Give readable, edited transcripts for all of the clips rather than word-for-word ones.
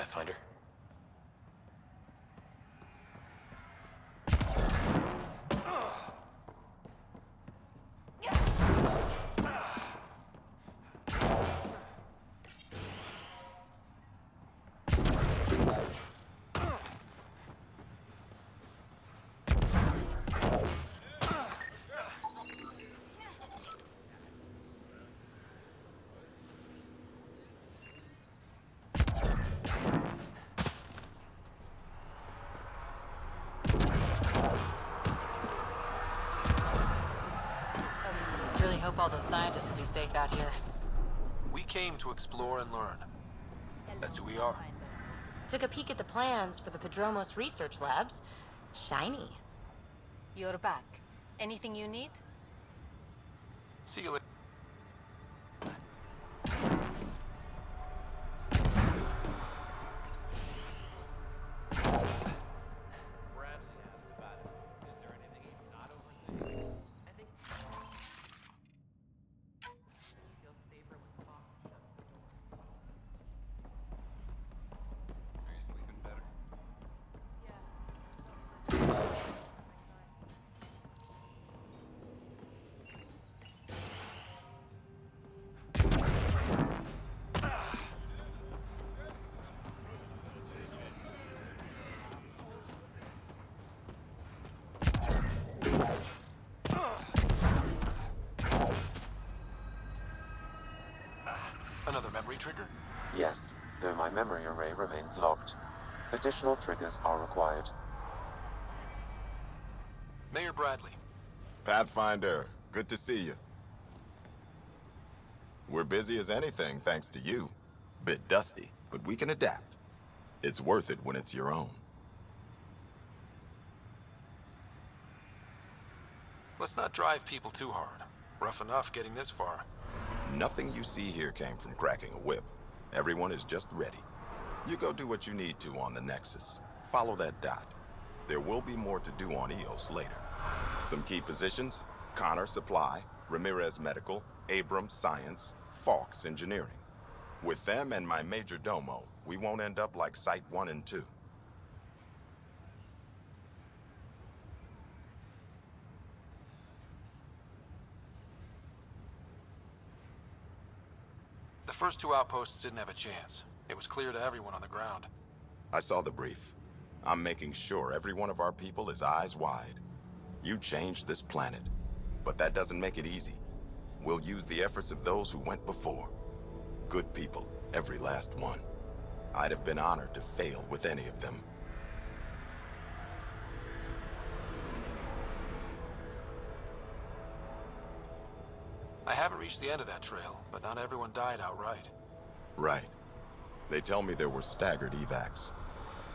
Pathfinder. Really hope all those scientists will be safe out here. We came to explore and learn. That's who we are. Took a peek at the plans for the Padromos research labs. Shiny. You're back. Anything you need? See you later. Bradley asked about it. Is there anything he's not overseeing? I think he feels safer when Fox shuts the door. Are you sleeping better? Another memory trigger? Yes, though my memory array remains locked. Additional triggers are required. Mayor Bradley. Pathfinder, good to see you. We're busy as anything thanks to you. Bit dusty, but we can adapt. It's worth it when it's your own. Let's not drive people too hard. Rough enough getting this far. Nothing you see here came from cracking a whip. Everyone is just ready. You go do what you need to on the Nexus. Follow that dot. There will be more to do on EOS later. Some key positions: Connor Supply, Ramirez Medical, Abrams Science, Fawkes Engineering. With them and my major domo, we won't end up like Site 1 and 2. The first two outposts didn't have a chance. It was clear to everyone on the ground. I saw the brief. I'm making sure every one of our people is eyes wide. You changed this planet, but that doesn't make it easy. We'll use the efforts of those who went before. Good people, every last one. I'd have been honored to fail with any of them. I haven't reached the end of that trail, but not everyone died outright. Right. They tell me there were staggered evacs.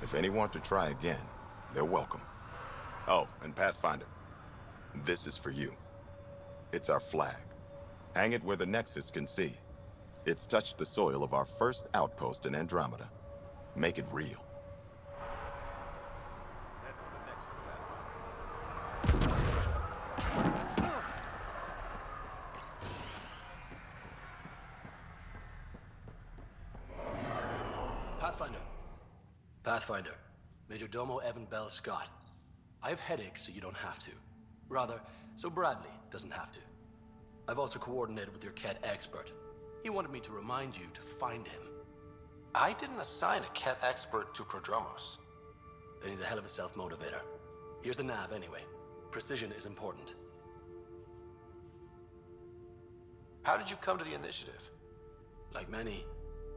If any want to try again, they're welcome. Oh, and Pathfinder, this is for you. It's our flag. Hang it where the Nexus can see. It's touched the soil of our first outpost in Andromeda. Make it real. Head for the Nexus, Pathfinder. Pathfinder. Major Domo Evan Bell Scott. I have headaches, so you don't have to. Rather, so Bradley doesn't have to. I've also coordinated with your Ket expert. He wanted me to remind you to find him. I didn't assign a Ket expert to Prodromos. Then he's a hell of a self-motivator. Here's the nav anyway. Precision is important. How did you come to the initiative? Like many,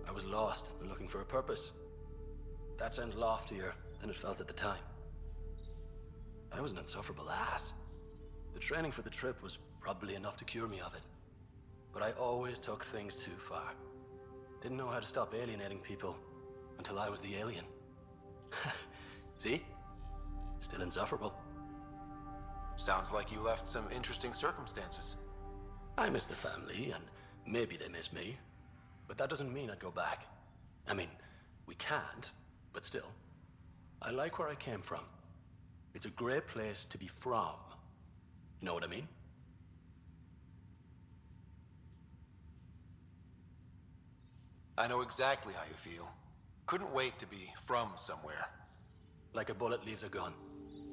I was lost and looking for a purpose. That sounds loftier than it felt at the time. I was an insufferable ass. The training for the trip was probably enough to cure me of it. But I always took things too far. Didn't know how to stop alienating people until I was the alien. See? Still insufferable. Sounds like you left some interesting circumstances. I miss the family, and maybe they miss me. But that doesn't mean I'd go back. I mean, we can't, but still. I like where I came from. It's a great place to be from. You know what I mean? I know exactly how you feel. Couldn't wait to be from somewhere. Like a bullet leaves a gun.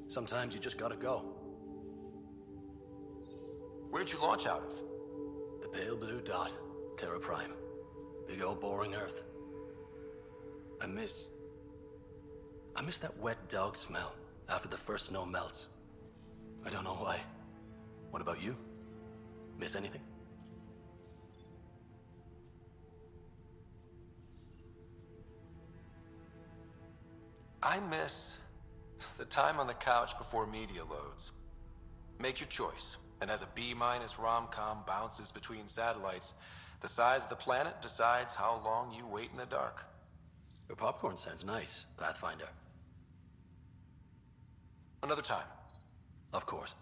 Sometimes you just gotta go. Where'd you launch out of? The pale blue dot, Terra Prime. Big old boring Earth. I miss that wet dog smell after the first snow melts. I don't know why. What about you? Miss anything? I miss the time on the couch before media loads. Make your choice, and as a B-minus rom-com bounces between satellites, the size of the planet decides how long you wait in the dark. Your popcorn sounds nice, Pathfinder. Another time. Of course.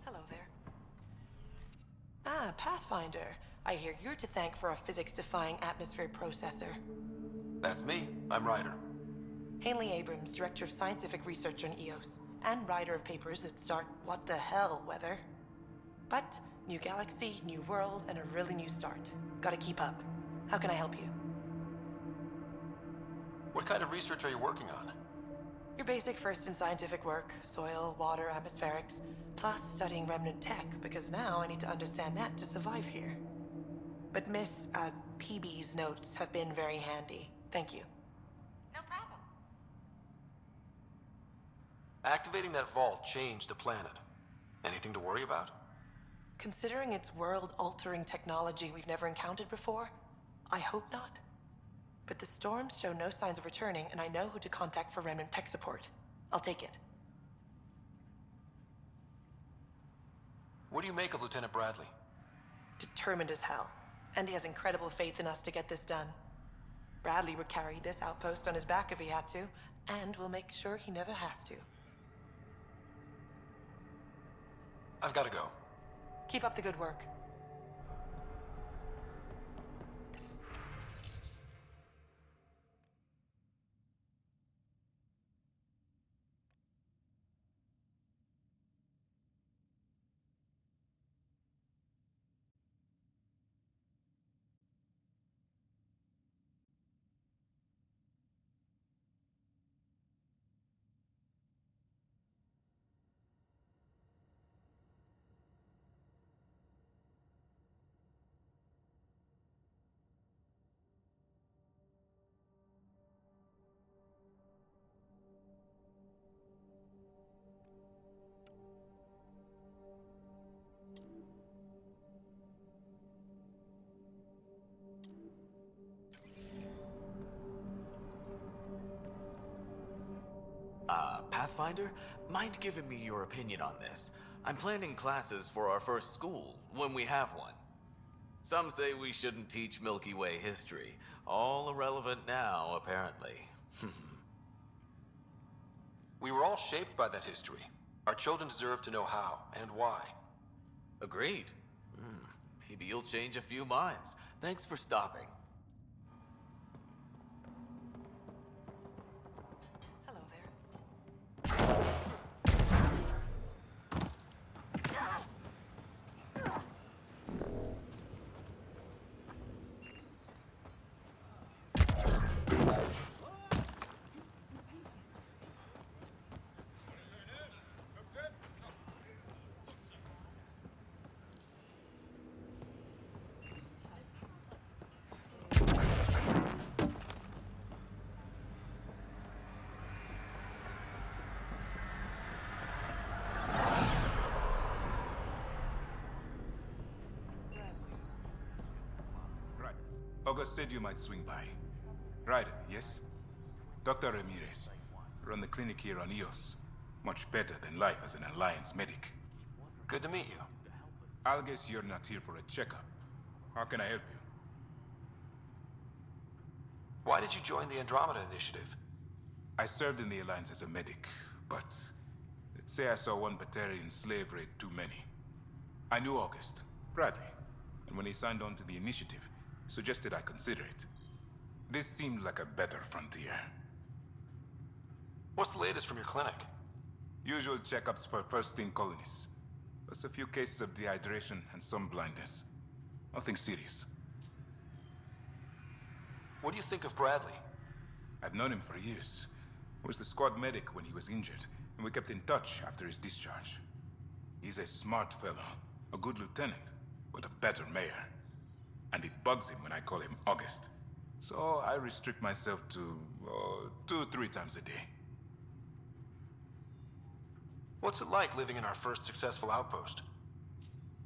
Hello there. Ah, Pathfinder. I hear you're to thank for a physics-defying atmosphere processor. That's me. I'm Ryder. Hanley Abrams, Director of Scientific Research on EOS, and writer of papers that start what the hell weather. But, new galaxy, new world, and a really new start. Gotta keep up. How can I help you? What kind of research are you working on? Your basic first in scientific work, soil, water, atmospherics, plus studying remnant tech, because now I need to understand that to survive here. But Miss, PB's notes have been very handy. Thank you. No problem. Activating that vault changed the planet. Anything to worry about? Considering it's world-altering technology we've never encountered before, I hope not. But the storms show no signs of returning, and I know who to contact for remnant tech support. I'll take it. What do you make of Lieutenant Bradley? Determined as hell. And he has incredible faith in us to get this done. Bradley would carry this outpost on his back if he had to, and we'll make sure he never has to. I've got to go. Keep up the good work. Pathfinder, mind giving me your opinion on this? I'm planning classes for our first school, when we have one. Some say we shouldn't teach Milky Way history. All irrelevant now, apparently. We were all shaped by that history. Our children deserve to know how and why. Agreed. Maybe you'll change a few minds. Thanks for stopping. Hello there. August said you might swing by. Ryder, yes? Dr. Ramirez. Run the clinic here on Eos. Much better than life as an Alliance medic. Good to meet you. I'll guess you're not here for a checkup. How can I help you? Why did you join the Andromeda Initiative? I served in the Alliance as a medic, but let's say I saw one Batarian slave raid too many. I knew August, Bradley, and when he signed on to the initiative, he suggested I consider it. This seemed like a better frontier. What's the latest from your clinic? Usual checkups for first-in colonists. Plus a few cases of dehydration and some blindness. Nothing serious. What do you think of Bradley? I've known him for years. I was the squad medic when he was injured, and we kept in touch after his discharge. He's a smart fellow, a good lieutenant, but a better mayor. And it bugs him when I call him August. So I restrict myself to 2-3 times a day. What's it like living in our first successful outpost?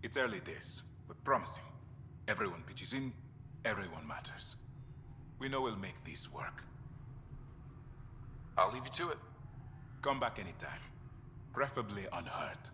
It's early days, but promising. Everyone pitches in, everyone matters. We know we'll make this work. I'll leave you to it. Come back anytime. Preferably unhurt.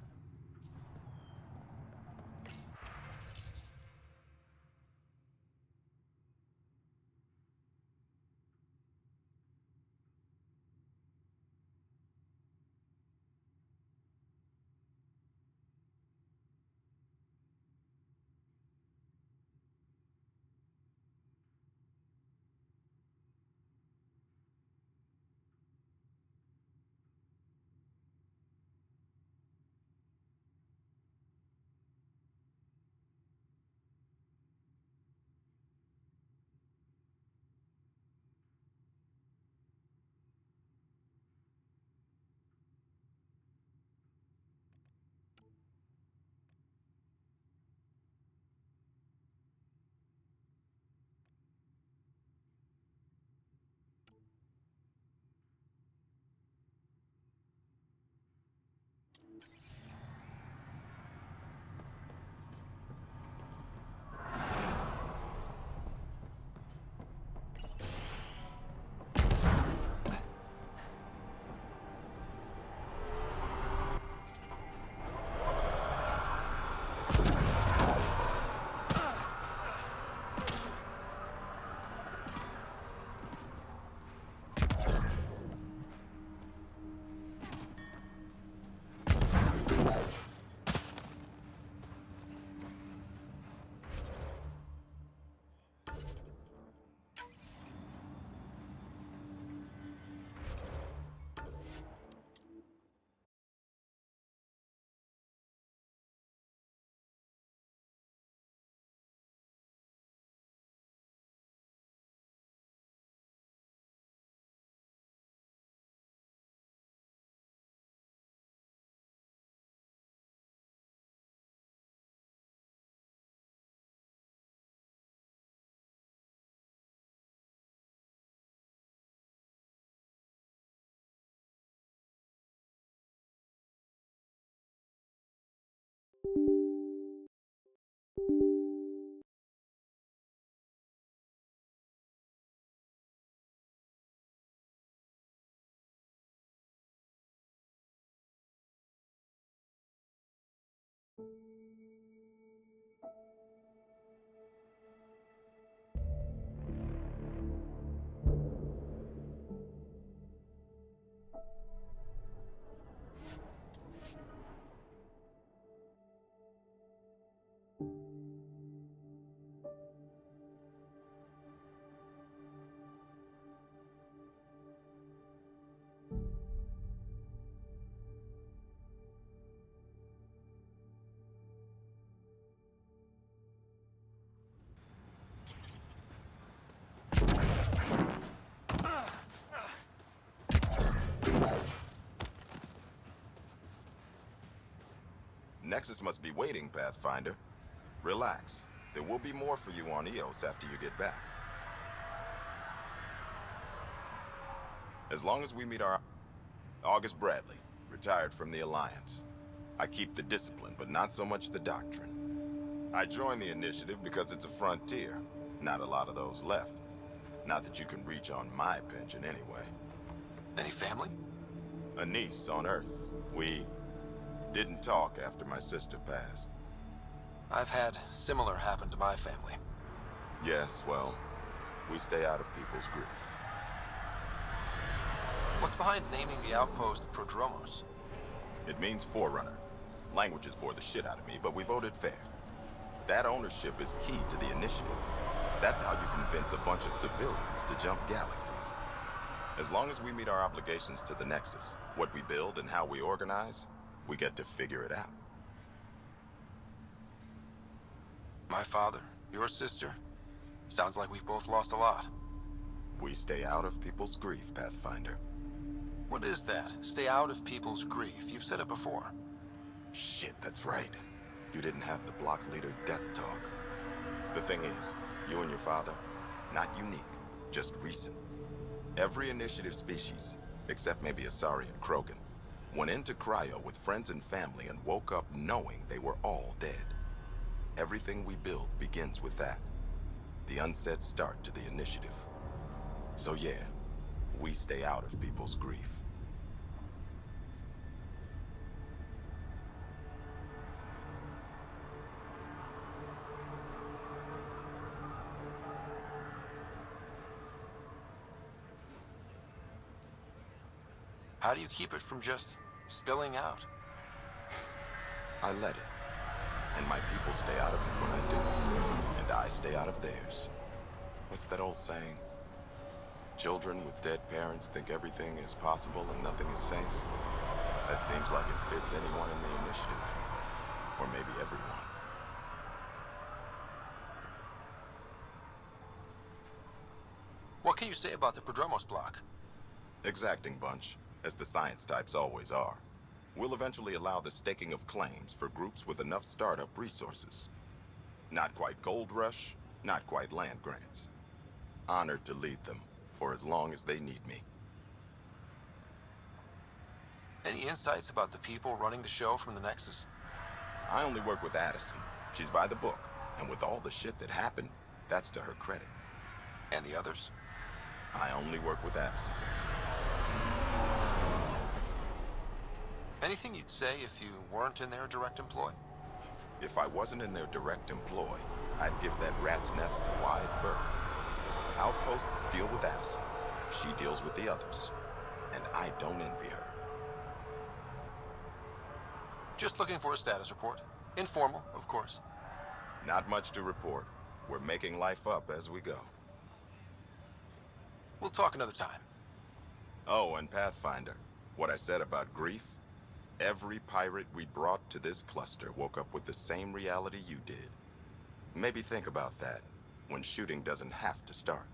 Nexus must be waiting, Pathfinder. Relax. There will be more for you on Eos after you get back. As long as we meet our... August Bradley, retired from the Alliance. I keep the discipline, but not so much the doctrine. I joined the initiative because it's a frontier. Not a lot of those left. Not that you can reach on my pension anyway. Any family? A niece on Earth. We didn't talk after my sister passed. I've had similar happen to my family. Yes, well, we stay out of people's grief. What's behind naming the outpost Prodromos? It means Forerunner. Languages bore the shit out of me, but we voted fair. That ownership is key to the initiative. That's how you convince a bunch of civilians to jump galaxies. As long as we meet our obligations to the Nexus, what we build and how we organize, we get to figure it out. My father, your sister. Sounds like we've both lost a lot. We stay out of people's grief, Pathfinder. What is that? Stay out of people's grief. You've said it before. Shit, that's right. You didn't have the block leader death talk. The thing is, you and your father, not unique, just recent. Every initiative species, except maybe Asari and Krogan, went into cryo with friends and family and woke up knowing they were all dead. Everything we build begins with that. The unsaid start to the initiative. So yeah, we stay out of people's grief. How do you keep it from just spilling out? I let it. And my people stay out of it when I do. And I stay out of theirs. What's that old saying? Children with dead parents think everything is possible and nothing is safe. That seems like it fits anyone in the initiative. Or maybe everyone. What can you say about the Prodromos block? Exacting bunch, as the science types always are. We'll eventually allow the staking of claims for groups with enough startup resources. Not quite gold rush, not quite land grants. Honored to lead them, for as long as they need me. Any insights about the people running the show from the Nexus? I only work with Addison. She's by the book, and with all the shit that happened, that's to her credit. And the others? I only work with Addison. Anything you'd say if you weren't in their direct employ? If I wasn't in their direct employ, I'd give that rat's nest a wide berth. Outposts deal with Addison. She deals with the others. And I don't envy her. Just looking for a status report. Informal, of course. Not much to report. We're making life up as we go. We'll talk another time. Oh, and Pathfinder, what I said about grief? Every pirate we brought to this cluster woke up with the same reality you did. Maybe think about that, when shooting doesn't have to start.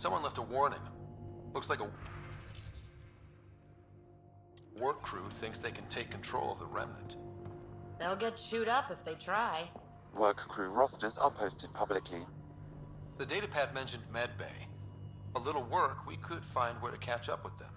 Someone left a warning. Looks like a work crew thinks they can take control of the Remnant. They'll get chewed up if they try. Work crew rosters are posted publicly. The datapad mentioned medbay. A little work, we could find where to catch up with them.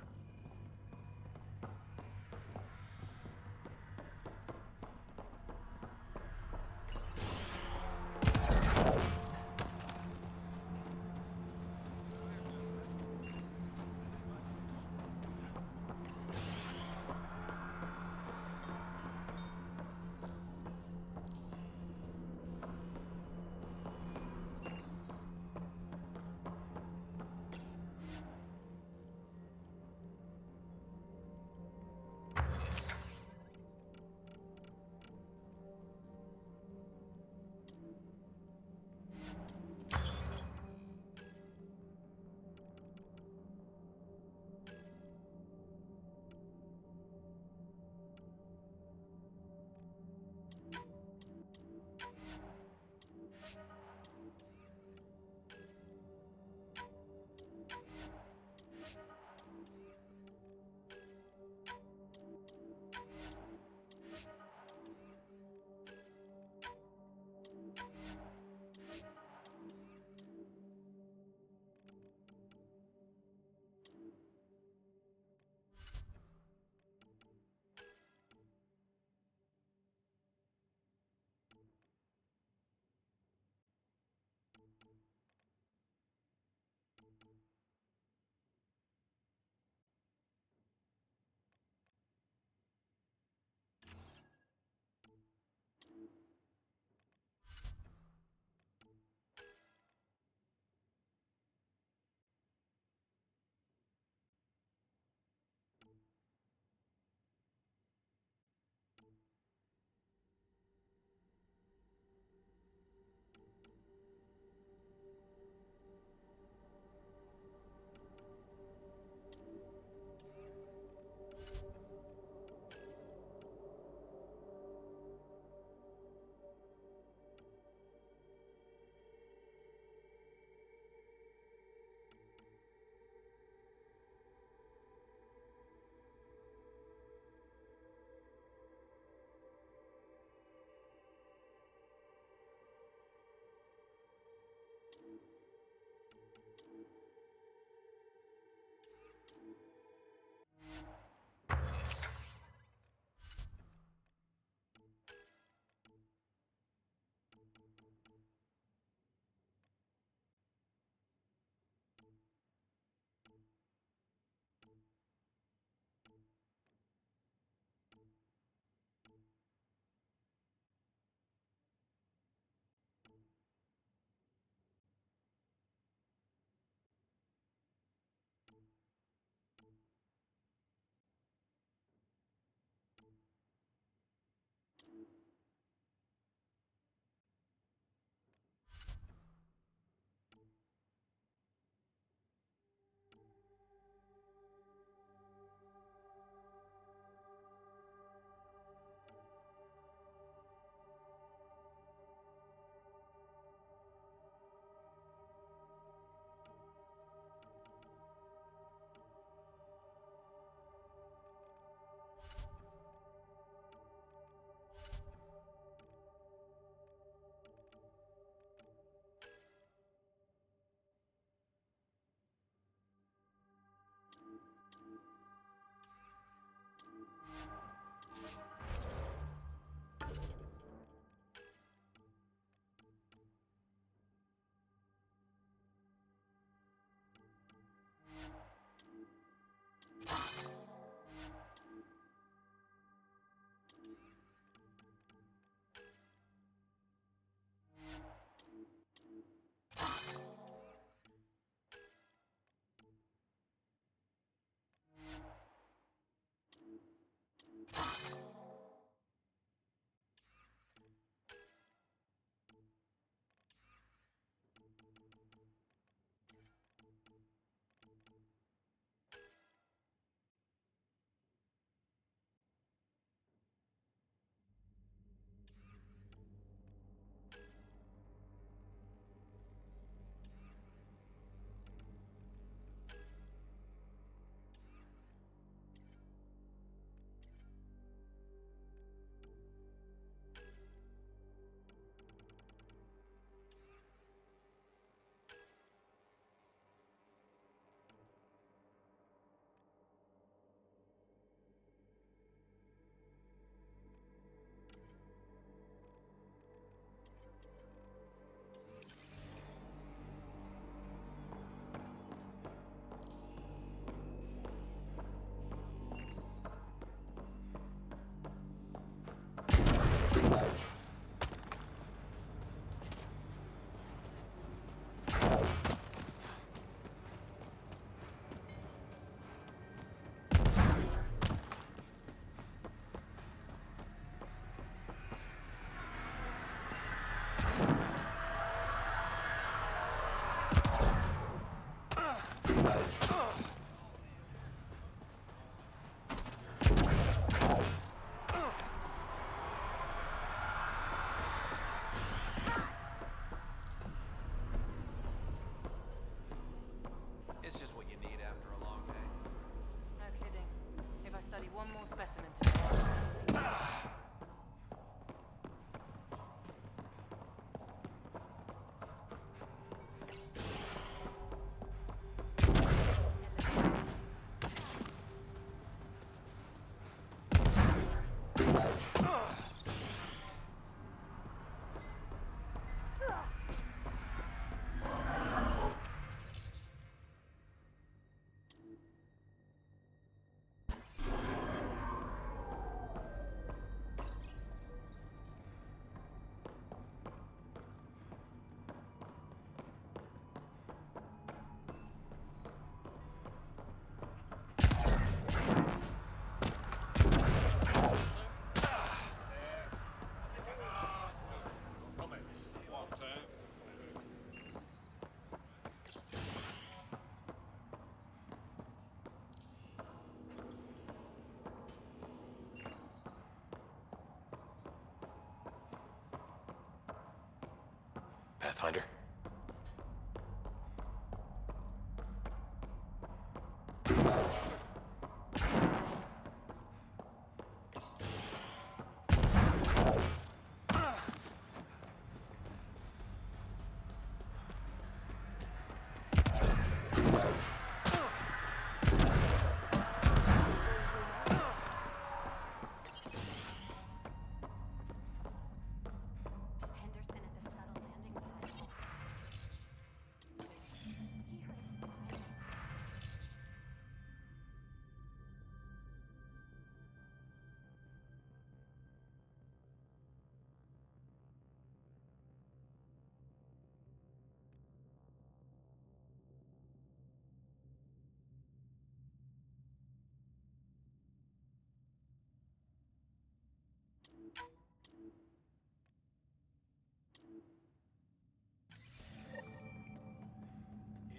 Pathfinder?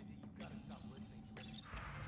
Henderson at the shuttle landing platform.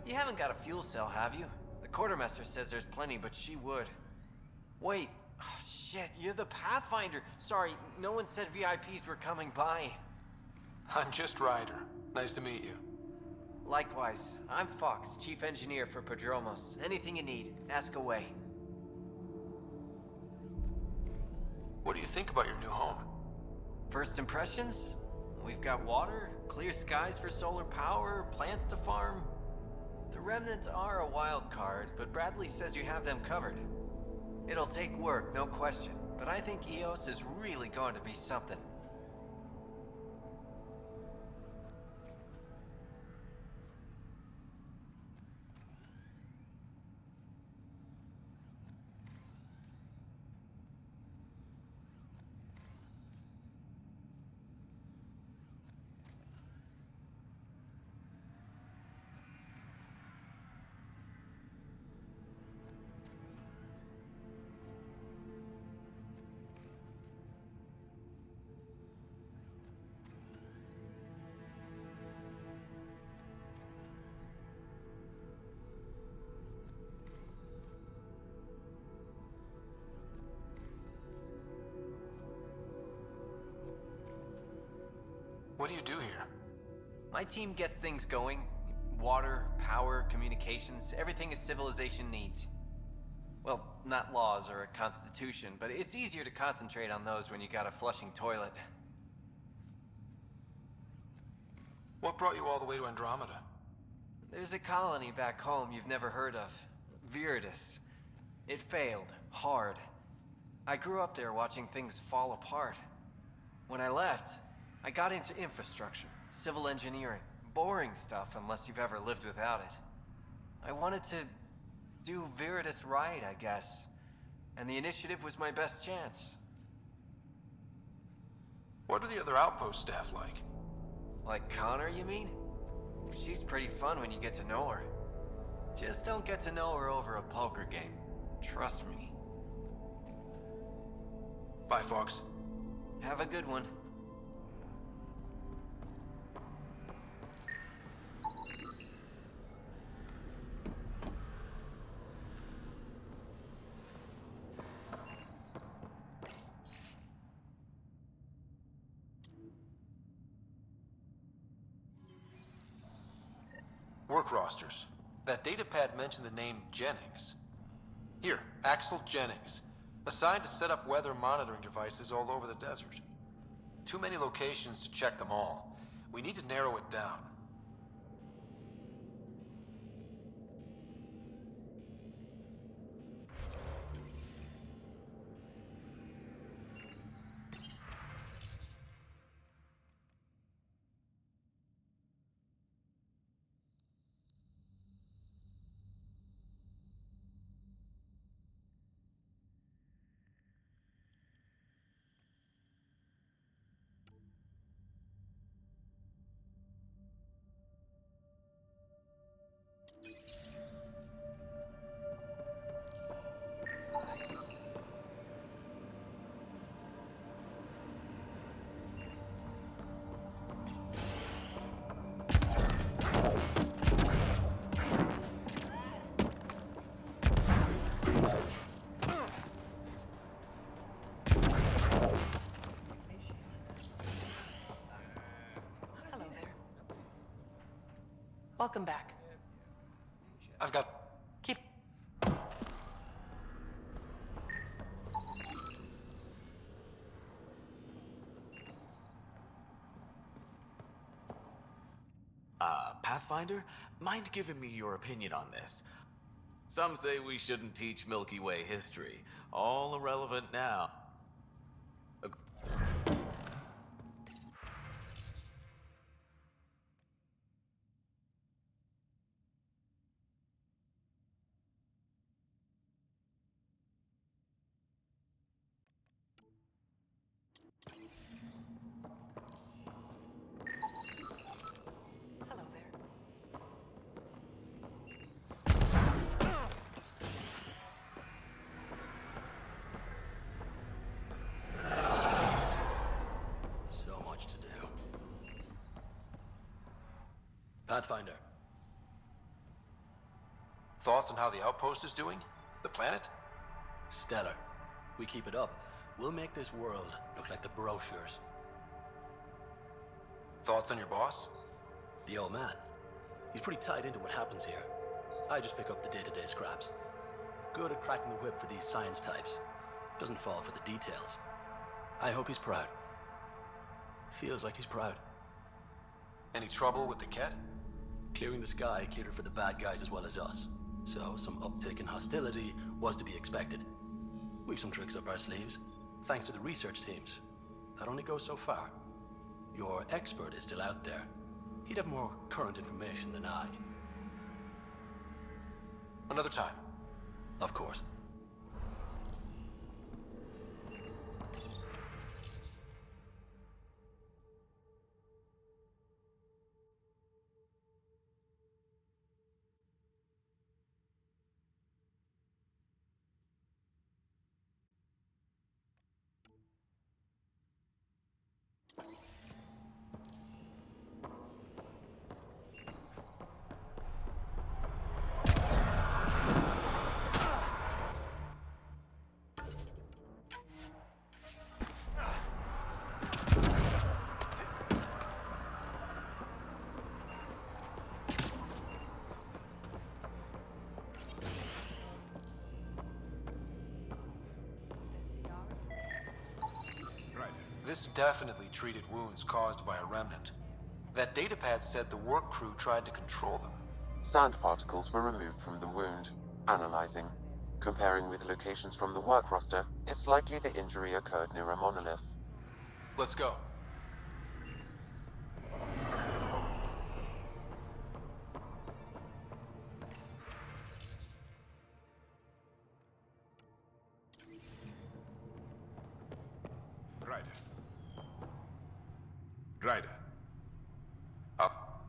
You haven't got a fuel cell, have you? The quartermaster says there's plenty, but she would. Wait. Oh, shit, you're the Pathfinder. Sorry, no one said VIPs were coming by. I'm just Ryder. Nice to meet you. Likewise. I'm Fox, Chief Engineer for Prodromos. Anything you need, ask away. What do you think about your new home? First impressions? We've got water, clear skies for solar power, plants to farm. The Remnants are a wild card, but Bradley says you have them covered. It'll take work, no question, but I think EOS is really going to be something. What do you do here? My team gets things going. Water, power, communications, everything a civilization needs. Well, not laws or a constitution, but it's easier to concentrate on those when you got a flushing toilet. What brought you all the way to Andromeda? There's a colony back home you've never heard of. Viridis. It failed. Hard. I grew up there watching things fall apart. When I left, I got into infrastructure, civil engineering. Boring stuff unless you've ever lived without it. I wanted to do Viridis right, I guess. And the initiative was my best chance. What are the other outpost staff like? Like Connor, you mean? She's pretty fun when you get to know her. Just don't get to know her over a poker game. Trust me. Bye, Fox. Have a good one. Work rosters. That datapad mentioned the name Jennings. Here, Axel Jennings. Assigned to set up weather monitoring devices all over the desert. Too many locations to check them all. We need to narrow it down. Hello there. Welcome back. I've got... Keep... Pathfinder, mind giving me your opinion on this? Some say we shouldn't teach Milky Way history. All irrelevant now. Hello there. So much to do. Pathfinder. Thoughts on how the outpost is doing? The planet? Stellar. We keep it up, we'll make this world look like the brochures. Thoughts on your boss? The old man. He's pretty tied into what happens here. I just pick up the day-to-day scraps. Good at cracking the whip for these science types. Doesn't fall for the details. I hope he's proud. Feels like he's proud. Any trouble with the Ket? Clearing the sky cleared it for the bad guys as well as us. So some uptick in hostility was to be expected. We've some tricks up our sleeves, thanks to the research teams. That only goes so far. Your expert is still out there. He'd have more current information than I. Another time. Of course. this definitely treated wounds caused by a remnant. That datapad said the work crew tried to control them. Sand particles were removed from the wound. Analyzing. Comparing with locations from the work roster, it's likely the injury occurred near a monolith. Let's go. Ryder. Ryder. Up.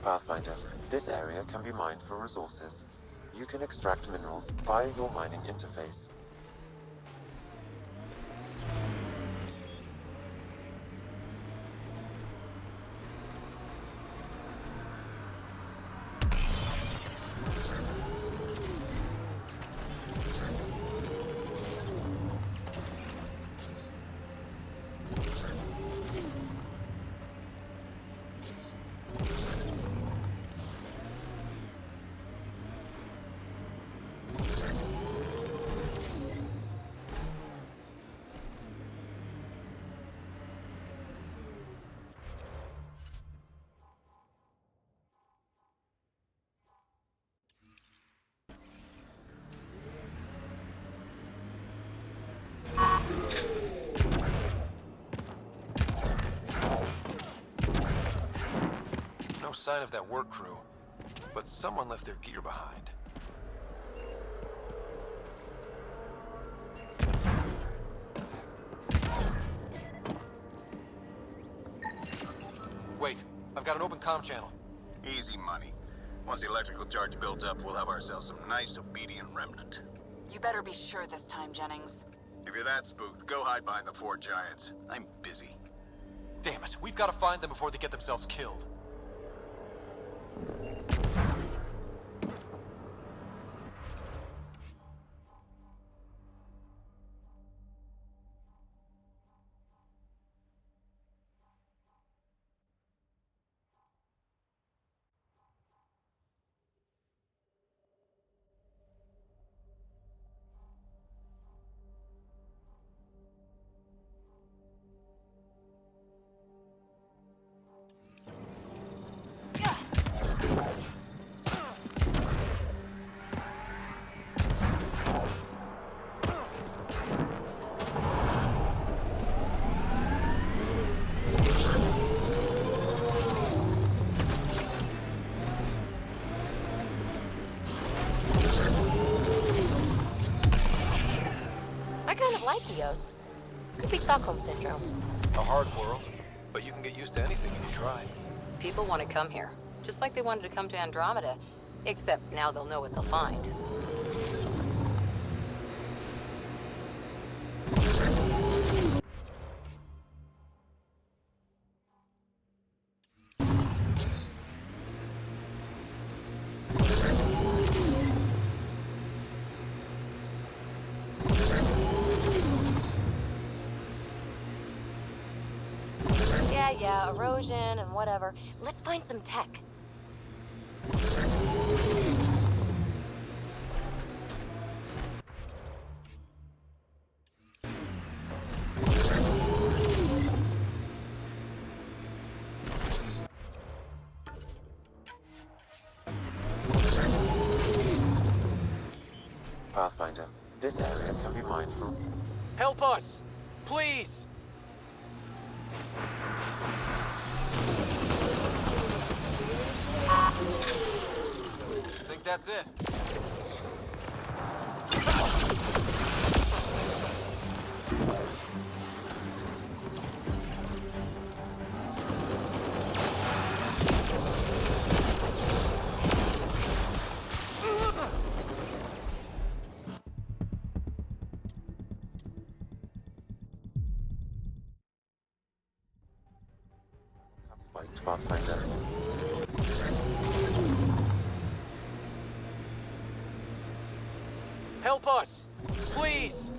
Pathfinder, this area can be mined for resources. You can extract minerals via your mining interface. No sign of that work crew, but someone left their gear behind. Wait, I've got an open comm channel. Easy money. Once the electrical charge builds up, we'll have ourselves some nice, obedient remnant. You better be sure this time, Jennings. If you're that spooked, go hide behind the four giants. I'm busy. Damn it, we've got to find them before they get themselves killed. Like Eos. Could be Stockholm Syndrome. A hard world, but you can get used to anything if you try. People want to come here, just like they wanted to come to Andromeda. Except now they'll know what they'll find. Yeah, erosion and whatever. Let's find some tech. Pathfinder, this area can be mined for... Help us! Please! Think that's it? Pathfinder. Help us! Please!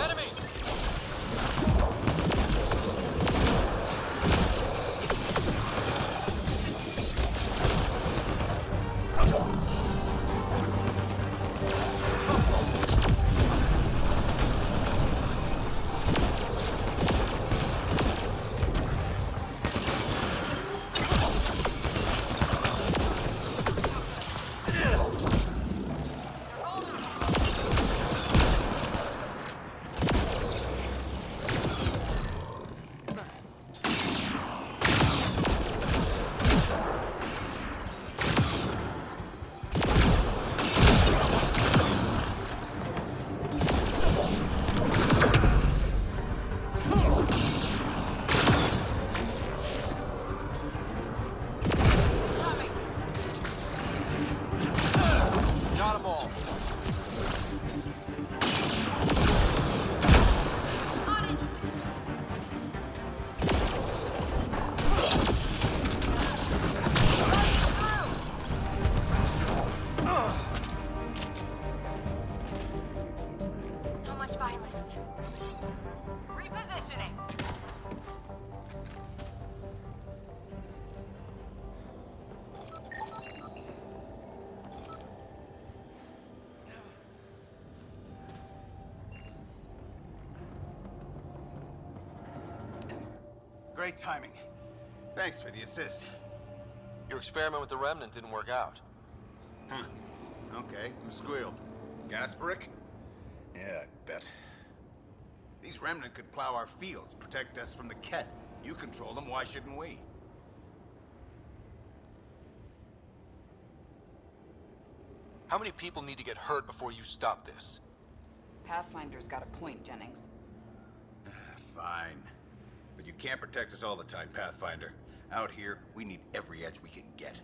Enemies! Got 'em all. So much violence. Repositioning. Great timing. Thanks for the assist. Your experiment with the Remnant didn't work out. Huh. Okay, who squealed? Gasparic? Yeah, I bet. These Remnant could plow our fields, protect us from the Ket. You control them, why shouldn't we? How many people need to get hurt before you stop this? Pathfinder's got a point, Jennings. Fine. But you can't protect us all the time, Pathfinder. Out here, we need every edge we can get.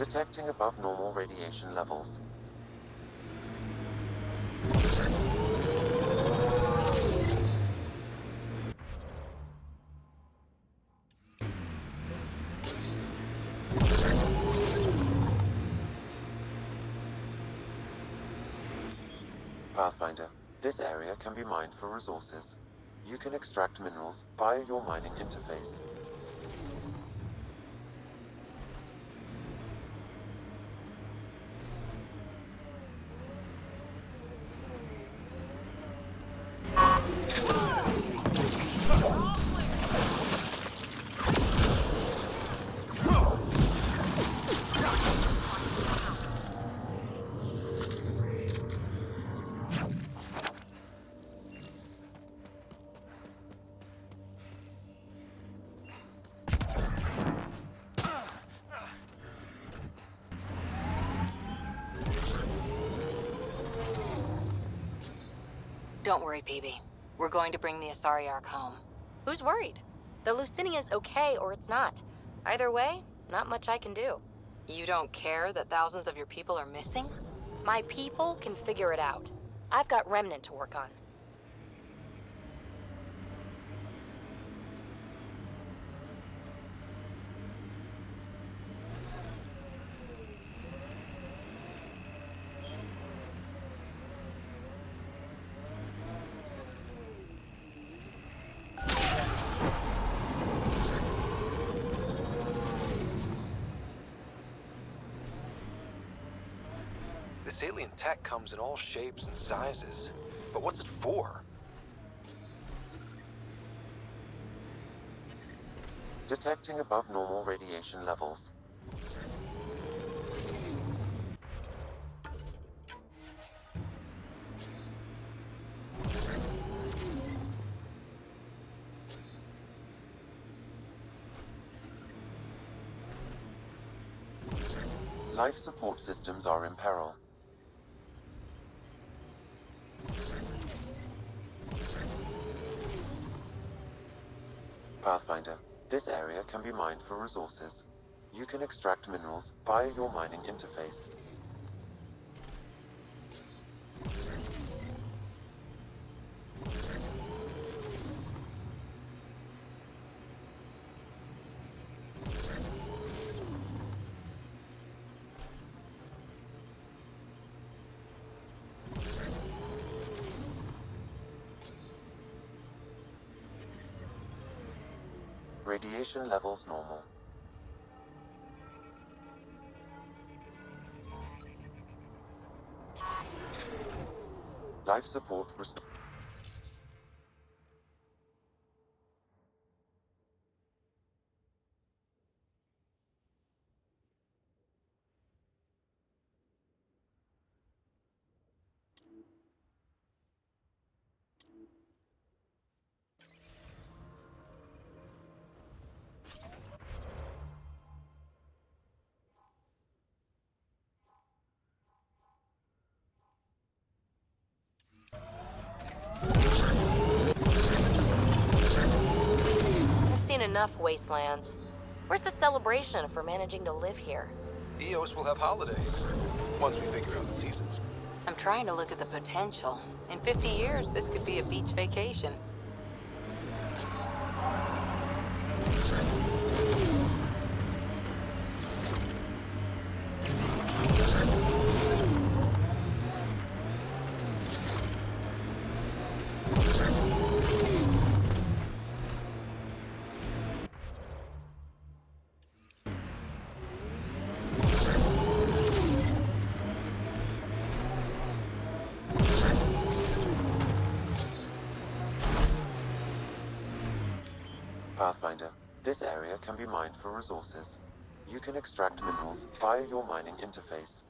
Detecting above normal radiation levels. Pathfinder, this area can be mined for resources. You can extract minerals via your mining interface. Don't worry, PB. We're going to bring the Asari Ark home. Who's worried? The Lucinia's okay or it's not. Either way, not much I can do. You don't care that thousands of your people are missing? My people can figure it out. I've got Remnant to work on. This alien tech comes in all shapes and sizes. But what's it for? Detecting above normal radiation levels. Life support systems are in peril. Pathfinder, this area can be mined for resources. You can extract minerals via your mining interface. Radiation levels normal. Life support restored. I've seen enough wastelands. Where's the celebration for managing to live here? Eos will have holidays, once we figure out the seasons. I'm trying to look at the potential. In 50 years, this could be a beach vacation. Pathfinder, this area can be mined for resources. You can extract minerals via your mining interface.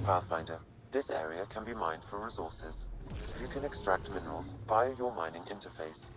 Pathfinder, this area can be mined for resources. You can extract minerals via your mining interface.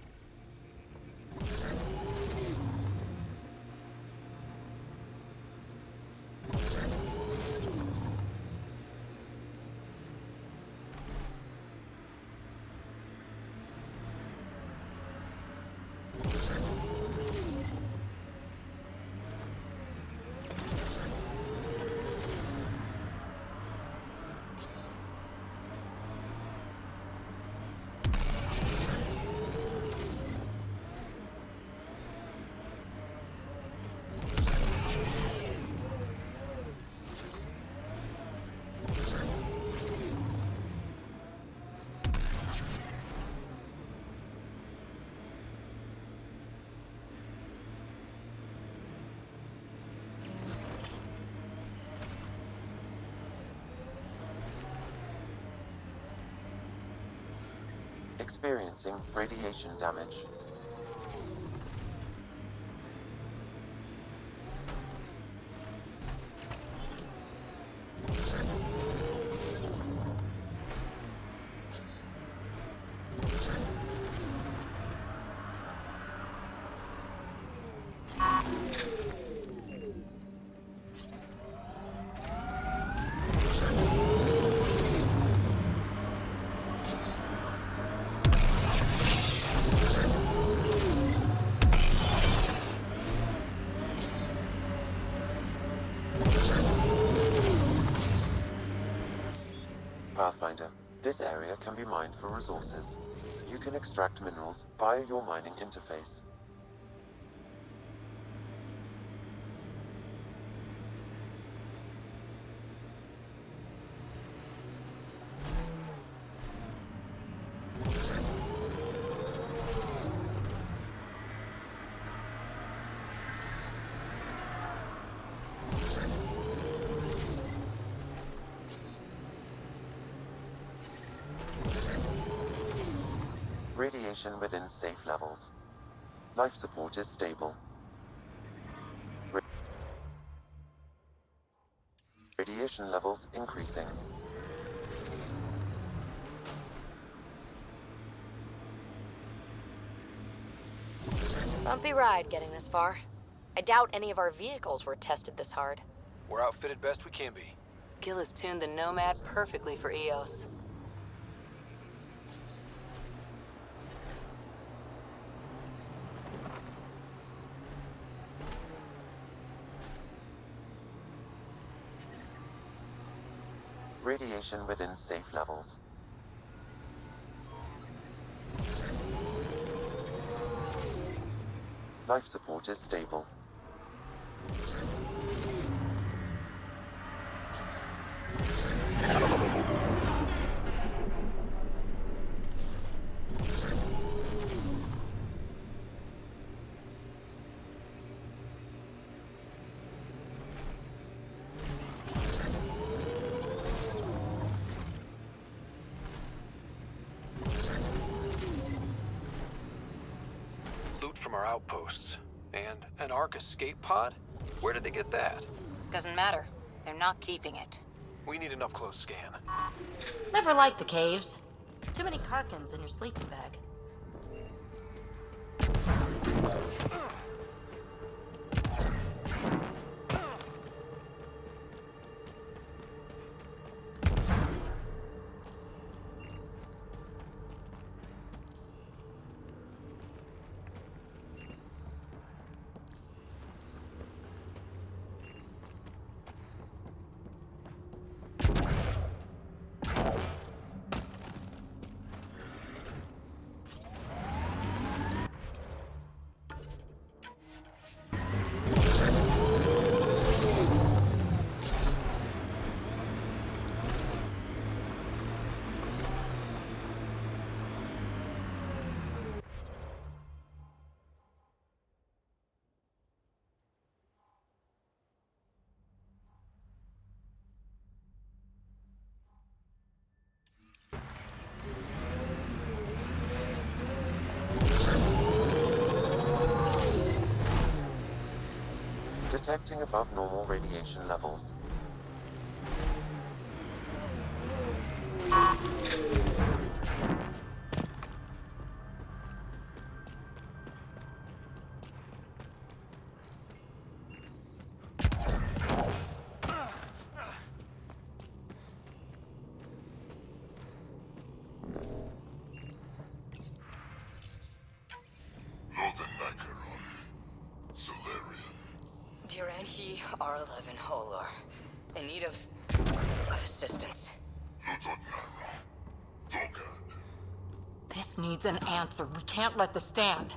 Experiencing radiation damage. Pathfinder, this area can be mined for resources. You can extract minerals via your mining interface. Radiation within safe levels. Life support is stable. Radiation levels increasing. Bumpy ride getting this far. I doubt any of our vehicles were tested this hard. We're outfitted best we can be. Gil has tuned the Nomad perfectly for EOS. Radiation within safe levels. Life support is stable. Loot from our outposts. And an Ark escape pod? Where did they get that? Doesn't matter. They're not keeping it. We need an up-close scan. Never liked the caves. Too many Karkins in your sleeping bag. Detecting above normal radiation levels. Dear and he R11 Holor. In need of assistance. This needs an answer. We can't let this stand.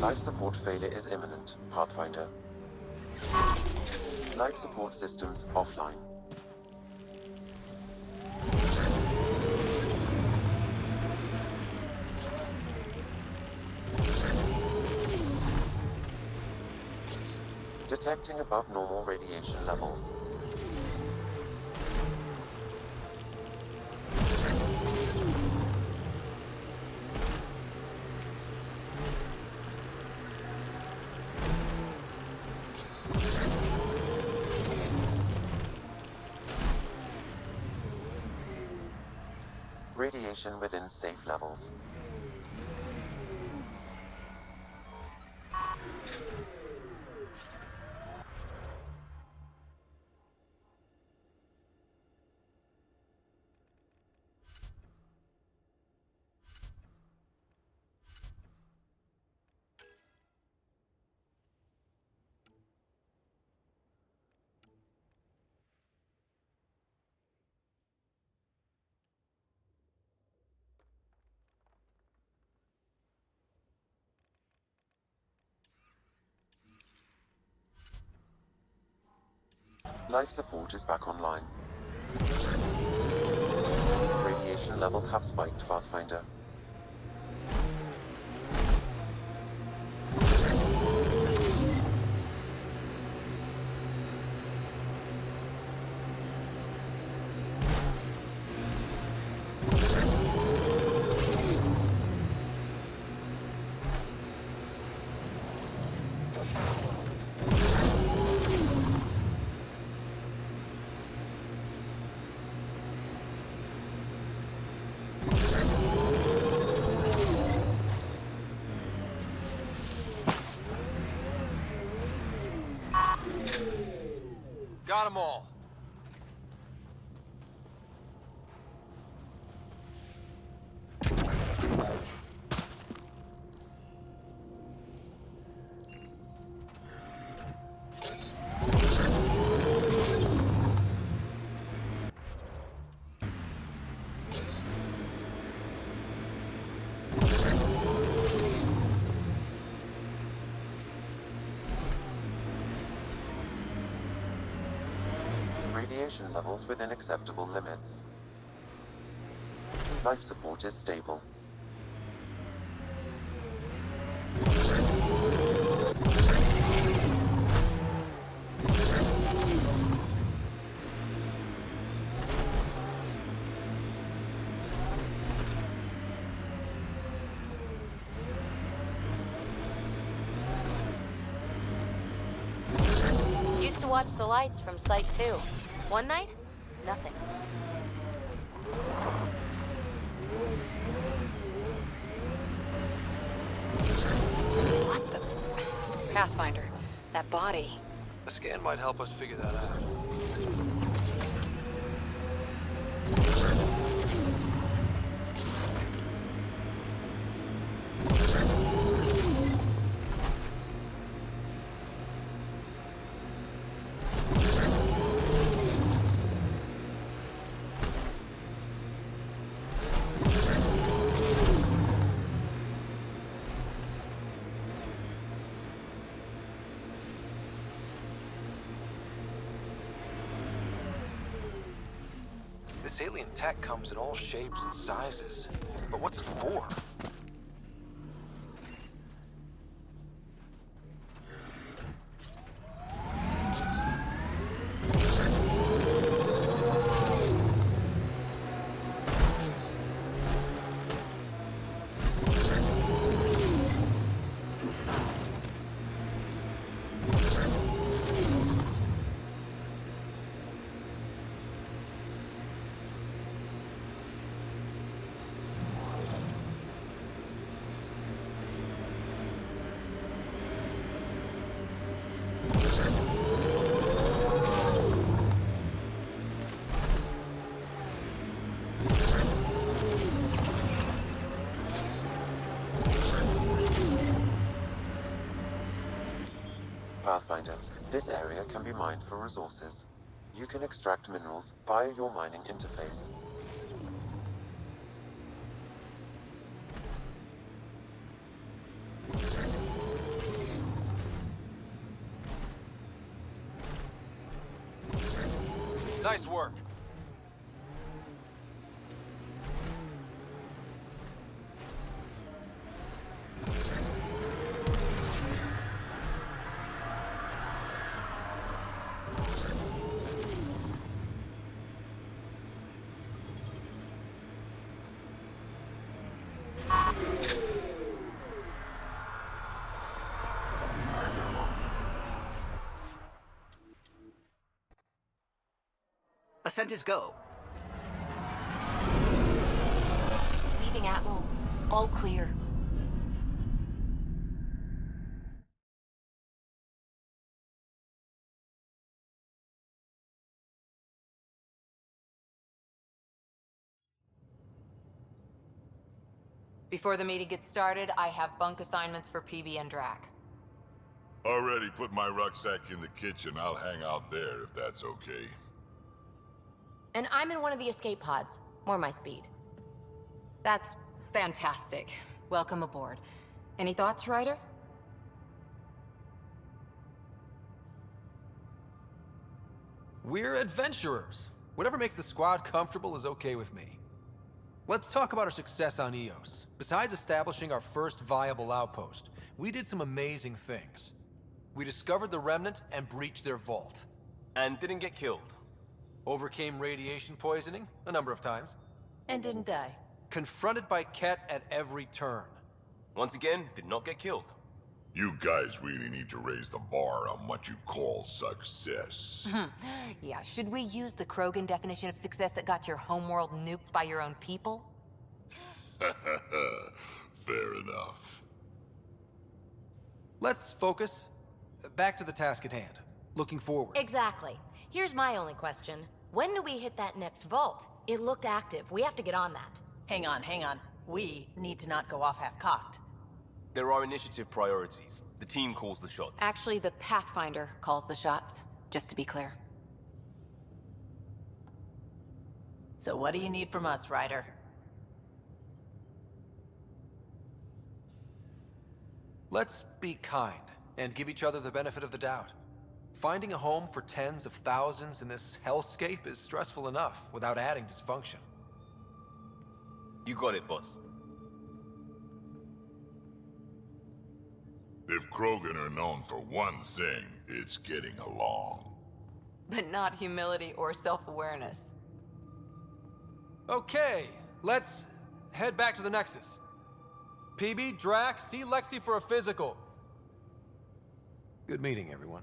Life support failure is imminent, Pathfinder. Life support systems offline. Detecting above normal radiation levels. Radiation within safe levels. Life support is back online. Radiation levels have spiked, Pathfinder. got them all. Radiation levels within acceptable limits. Life support is stable. Used to watch the lights from Site 2. One night, nothing. What the... Pathfinder, that body. A scan might help us figure that out. This alien tech comes in all shapes and sizes. But what's it for? Pathfinder, this area can be mined for resources. You can extract minerals via your mining interface. Nice work. Ascent is go. Leaving Atmo. All clear. Before the meeting gets started, I have bunk assignments for PB and Drac. Already put my rucksack in the kitchen. I'll hang out there if that's okay. And I'm in one of the escape pods. More my speed. That's fantastic. Welcome aboard. Any thoughts, Ryder? We're adventurers. Whatever makes the squad comfortable is okay with me. Let's talk about our success on Eos. Besides establishing our first viable outpost, we did some amazing things. We discovered the Remnant and breached their vault. And didn't get killed. Overcame radiation poisoning a number of times. And didn't die. Confronted by Ket at every turn. Once again, did not get killed. You guys really need to raise the bar on what you call success. Yeah, should we use the Krogan definition of success that got your homeworld nuked by your own people? Fair enough. Let's focus. Back to the task at hand. looking forward. Exactly. Here's my only question. When do we hit that next vault? It looked active. We have to get on that. Hang on, hang on. We need to not go off half-cocked. There are initiative priorities. The team calls the shots. Actually, the Pathfinder calls the shots, just to be clear. So what do you need from us, Ryder? Let's be kind and give each other the benefit of the doubt. Finding a home for tens of thousands in this hellscape is stressful enough without adding dysfunction. You got it, boss. If Krogan are known for one thing, it's getting along. But not humility or self-awareness. Okay, let's head back to the Nexus. PB, Drac, see Lexi for a physical. Good meeting, everyone.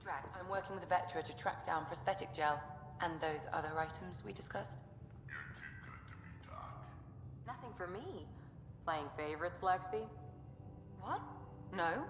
Drac, I'm working with a Vectra to track down prosthetic gel and those other items we discussed. You're too good to me, Doc. Nothing for me. Playing favorites, Lexi? What? No?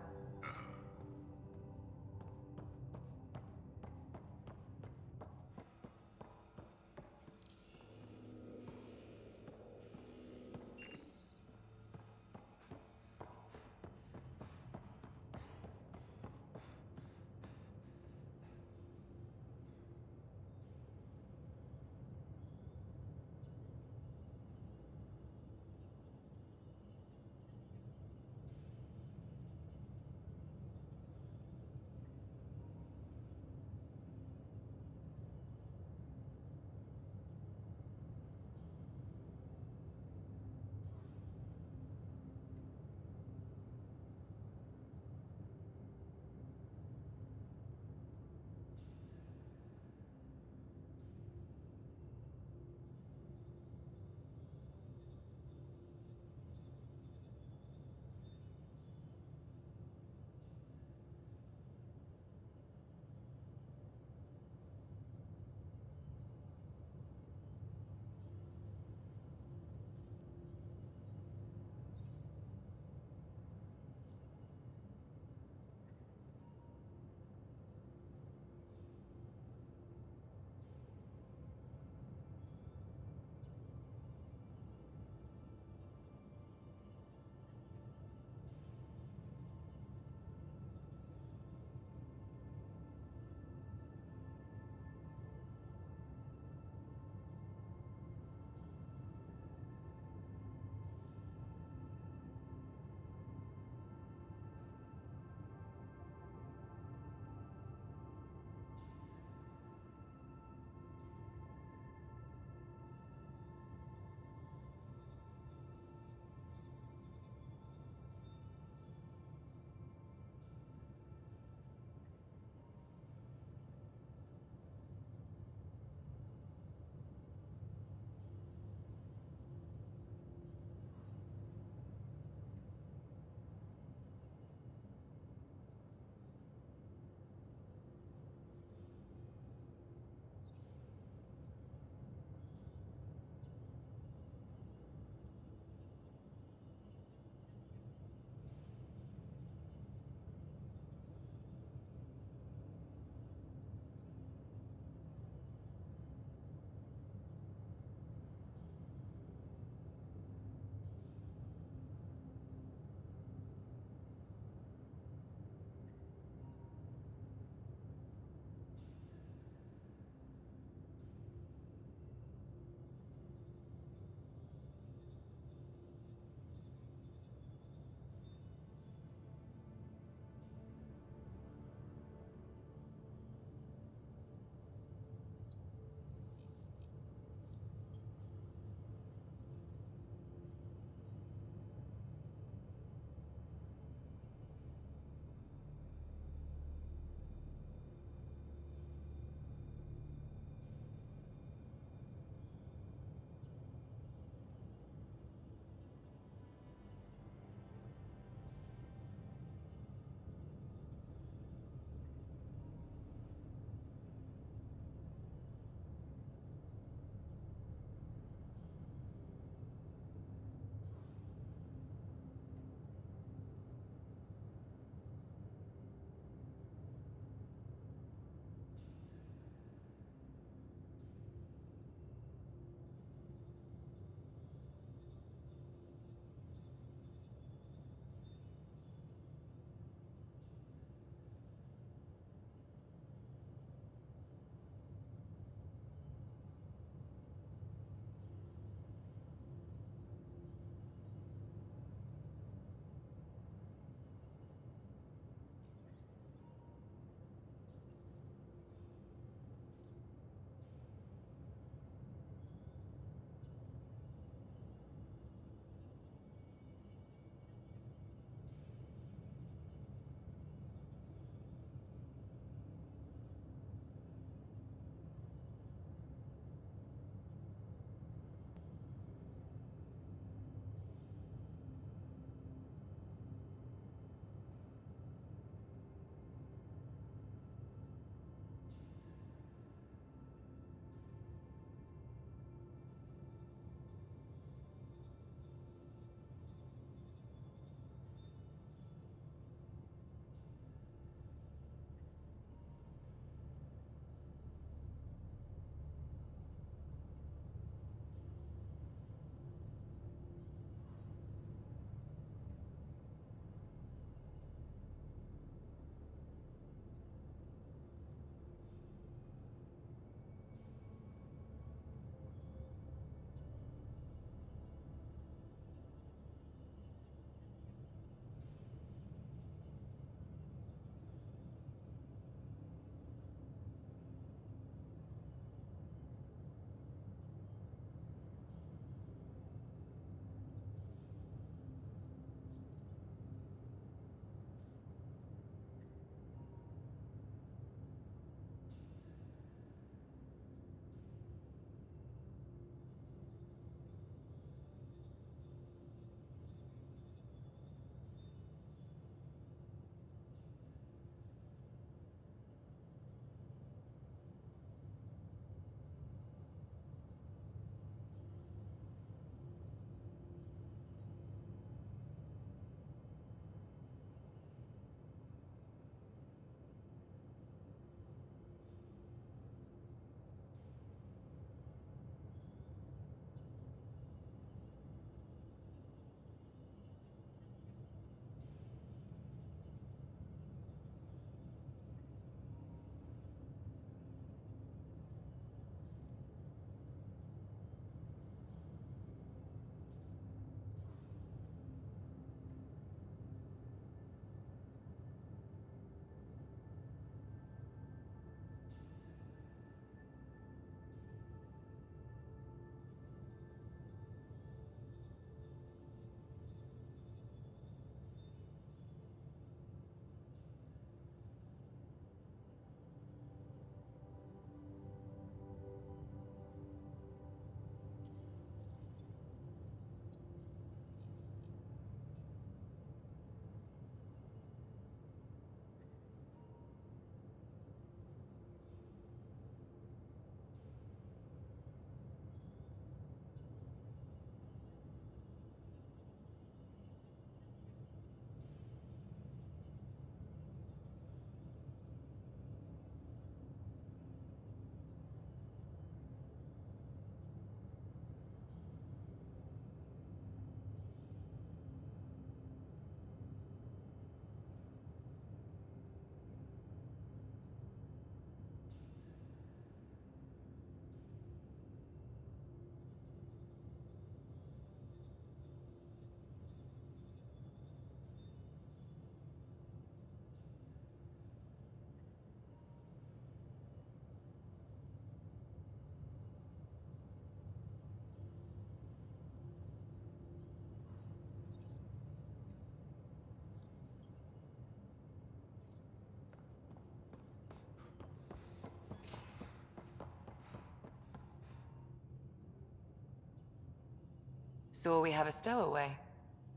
So we have a stowaway.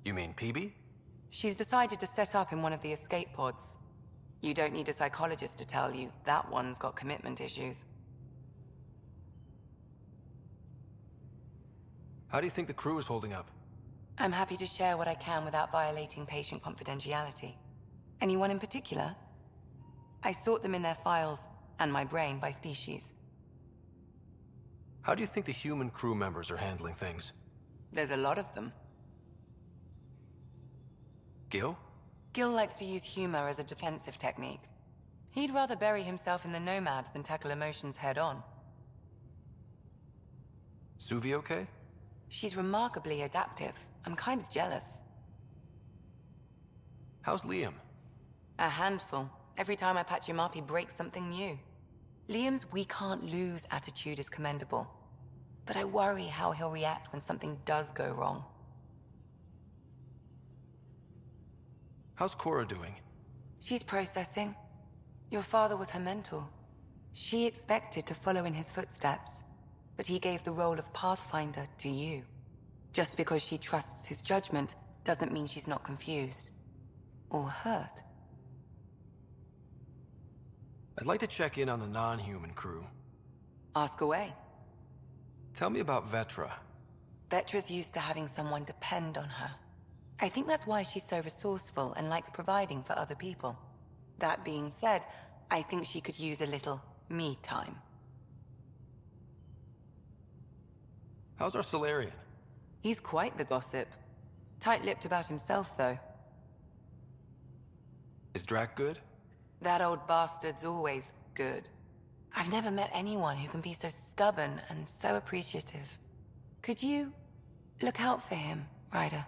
You mean PB? She's decided to set up in one of the escape pods. You don't need a psychologist to tell you that one's got commitment issues. How do you think the crew is holding up? I'm happy to share what I can without violating patient confidentiality. Anyone in particular? I sort them in their files, and my brain by species. How do you think the human crew members are handling things? There's a lot of them. Gil? Gil likes to use humor as a defensive technique. He'd rather bury himself in the Nomad than tackle emotions head-on. Suvi okay? She's remarkably adaptive. I'm kind of jealous. How's Liam? A handful. Every time I patch him up, he breaks something new. Liam's "we can't lose" attitude is commendable. But I worry how he'll react when something does go wrong. How's Cora doing? She's processing. Your father was her mentor. She expected to follow in his footsteps, but he gave the role of Pathfinder to you. Just because she trusts his judgment doesn't mean she's not confused. Or hurt. I'd like to check in on the non-human crew. Ask away. Tell me about Vetra. Vetra's used to having someone depend on her. I think that's why she's so resourceful and likes providing for other people. That being said, I think she could use a little me time. How's our Solarian? He's quite the gossip. Tight-lipped about himself, though. Is Drac good? That old bastard's always good. I've never met anyone who can be so stubborn and so appreciative. Could you look out for him, Ryder?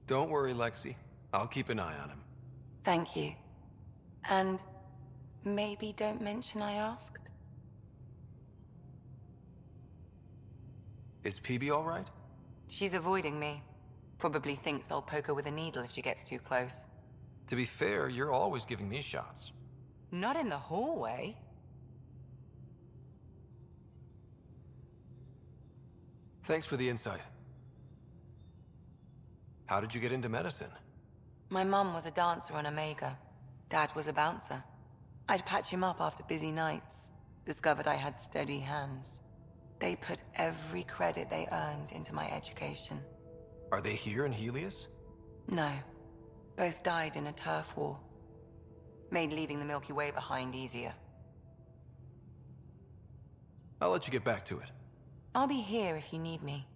Don't worry, Lexi. I'll keep an eye on him. Thank you. And maybe don't mention I asked? Is PB all right? She's avoiding me. Probably thinks I'll poke her with a needle if she gets too close. To be fair, you're always giving me shots. Not in the hallway. Thanks for the insight. How did you get into medicine? My mum was a dancer on Omega. Dad was a bouncer. I'd patch him up after busy nights. Discovered I had steady hands. They put every credit they earned into my education. Are they here in Helios? No. Both died in a turf war. Made leaving the Milky Way behind easier. I'll let you get back to it. I'll be here if you need me.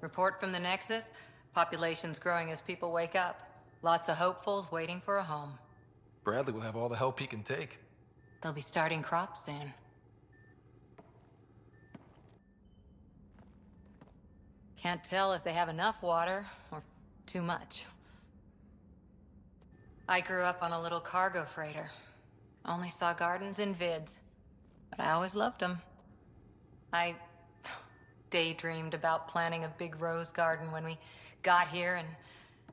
Report from the Nexus. Population's growing as people wake up. Lots of hopefuls waiting for a home. Bradley will have all the help he can take. They'll be starting crops soon. Can't tell if they have enough water or too much. I grew up on a little cargo freighter. Only saw gardens in vids, but I always loved them. I daydreamed about planting a big rose garden when we got here and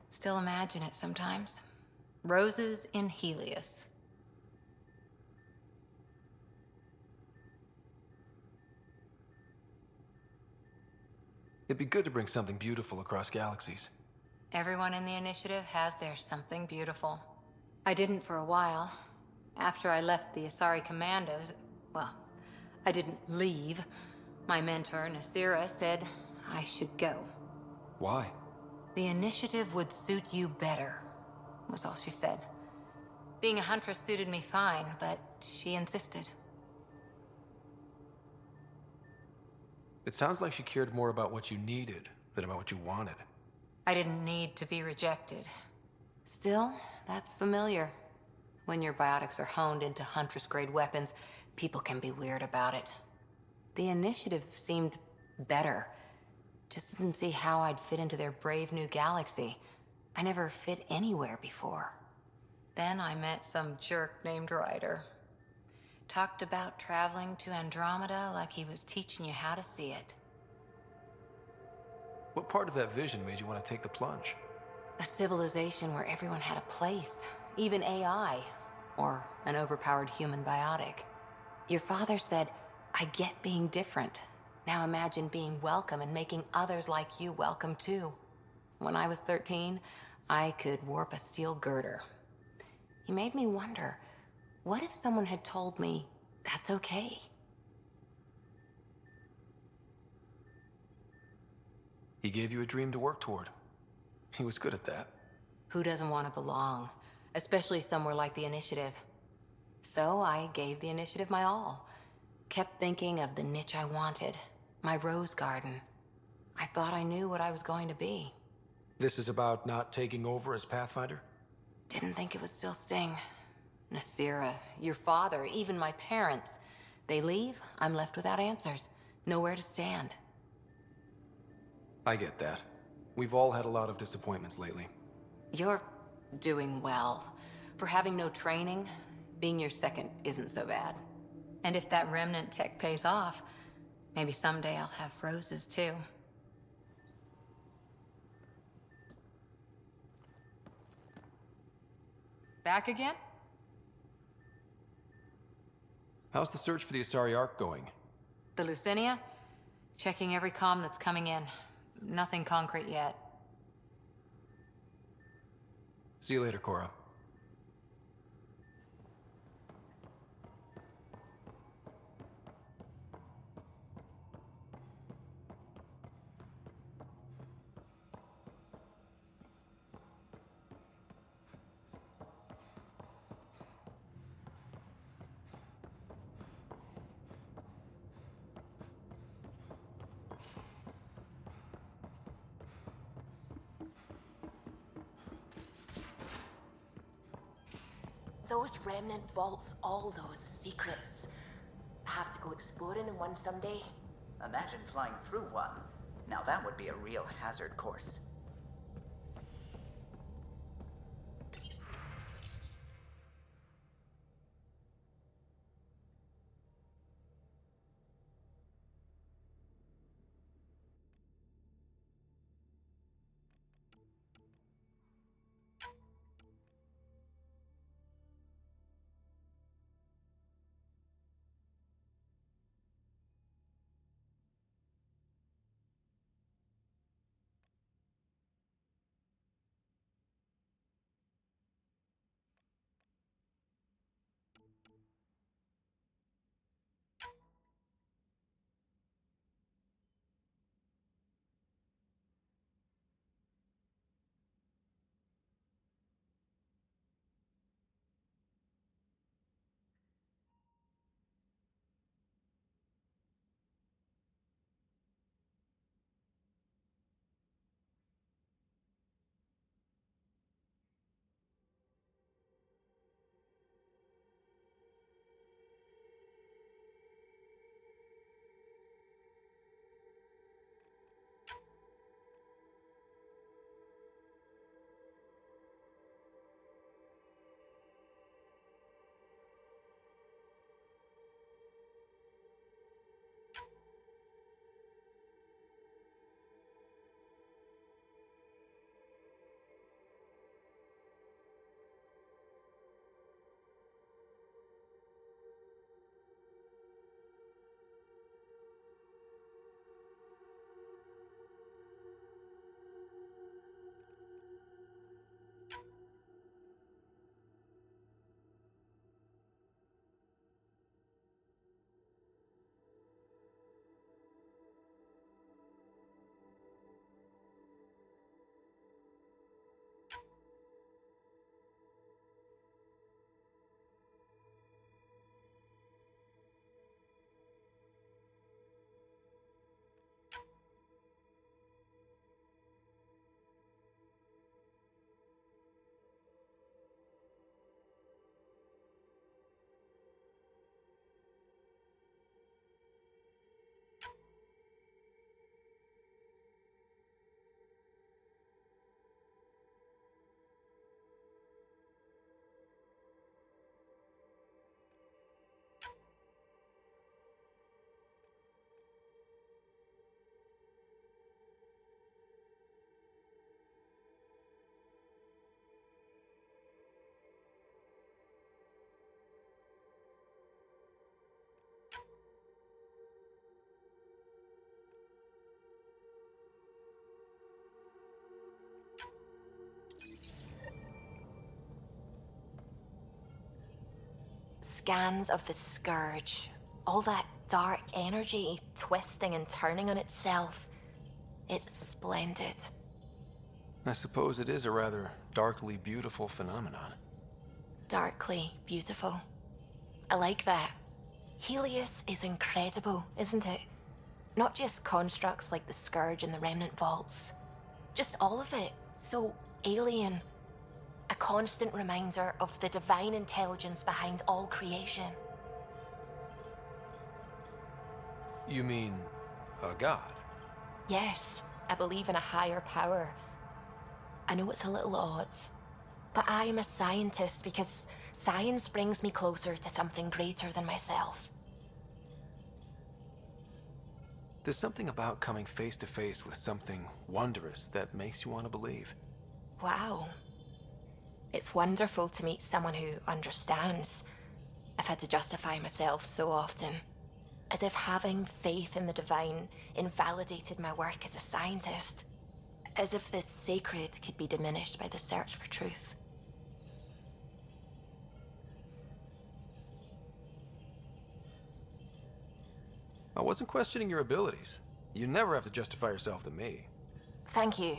still imagine it sometimes. Roses in Helios. It'd be good to bring something beautiful across galaxies. Everyone in the initiative has their something beautiful. I didn't for a while. After I left the Asari Commandos, well, I didn't leave. My mentor, Nasira, said I should go. Why? The initiative would suit you better, was all she said. Being a huntress suited me fine, but she insisted. It sounds like she cared more about what you needed than about what you wanted. I didn't need to be rejected. Still, that's familiar. When your biotics are honed into Huntress-grade weapons, people can be weird about it. The initiative seemed better. Just didn't see how I'd fit into their brave new galaxy. I never fit anywhere before. Then I met some jerk named Ryder. Talked about traveling to Andromeda like he was teaching you how to see it. What part of that vision made you want to take the plunge? A civilization where everyone had a place, even AI, or an overpowered human biotic. Your father said, I get being different. Now imagine being welcome and making others like you welcome too. When I was 13, I could warp a steel girder. He made me wonder, what if someone had told me that's okay? He gave you a dream to work toward. He was good at that. Who doesn't want to belong? Especially somewhere like the Initiative. So I gave the Initiative my all. Kept thinking of the niche I wanted. My rose garden. I thought I knew what I was going to be. This is about not taking over as Pathfinder? Didn't think it would still sting. Nasira, your father, even my parents. They leave, I'm left without answers. Nowhere to stand. I get that. We've all had a lot of disappointments lately. You're doing well. For having no training, being your second isn't so bad. And if that remnant tech pays off, maybe someday I'll have roses too. Back again? How's the search for the Asari Ark going? The Lucinia? Checking every comm that's coming in. Nothing concrete yet. See you later, Cora. Those remnant vaults, all those secrets. Have to go exploring in one someday. Imagine flying through one. Now that would be a real hazard course. scans of the Scourge, all that dark energy twisting and turning on itself, it's splendid. I suppose it is a rather darkly beautiful phenomenon. Darkly beautiful. I like that. Helios is incredible, isn't it? Not just constructs like the Scourge and the Remnant Vaults. Just all of it. So alien. A constant reminder of the divine intelligence behind all creation. You mean a god? Yes, I believe in a higher power. I know it's a little odd, but I am a scientist because science brings me closer to something greater than myself. There's something about coming face to face with something wondrous that makes you want to believe. Wow. It's wonderful to meet someone who understands. I've had to justify myself so often. As if having faith in the divine invalidated my work as a scientist. As if the sacred could be diminished by the search for truth. I wasn't questioning your abilities. You never have to justify yourself to me. Thank you.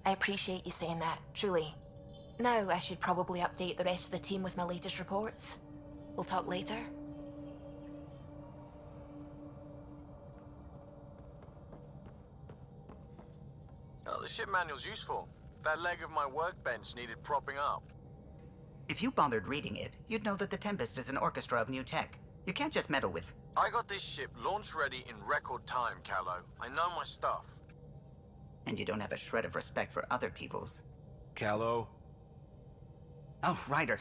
I appreciate you saying that, truly. Now I should probably update the rest of the team with my latest reports. We'll talk later. Oh, the ship manual's useful. That leg of my workbench needed propping up. If you bothered reading it, you'd know that the Tempest is an orchestra of new tech. You can't just meddle with... I got this ship launch ready in record time, Callow. I know my stuff. And you don't have a shred of respect for other people's. Callow? Oh, Ryder.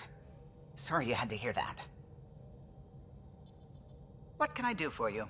Sorry you had to hear that. What can I do for you?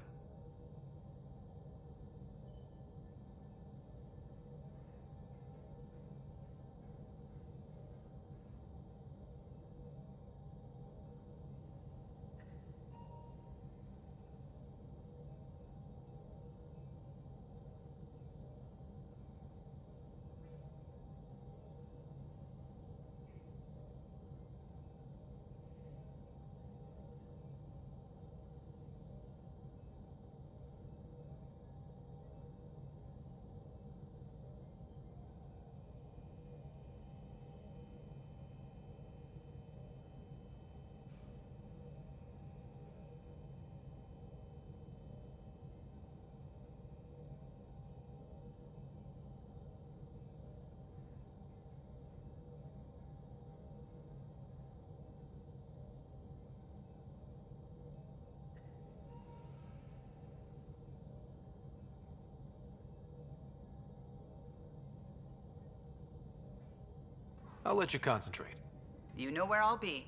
I'll let you concentrate. You know where I'll be.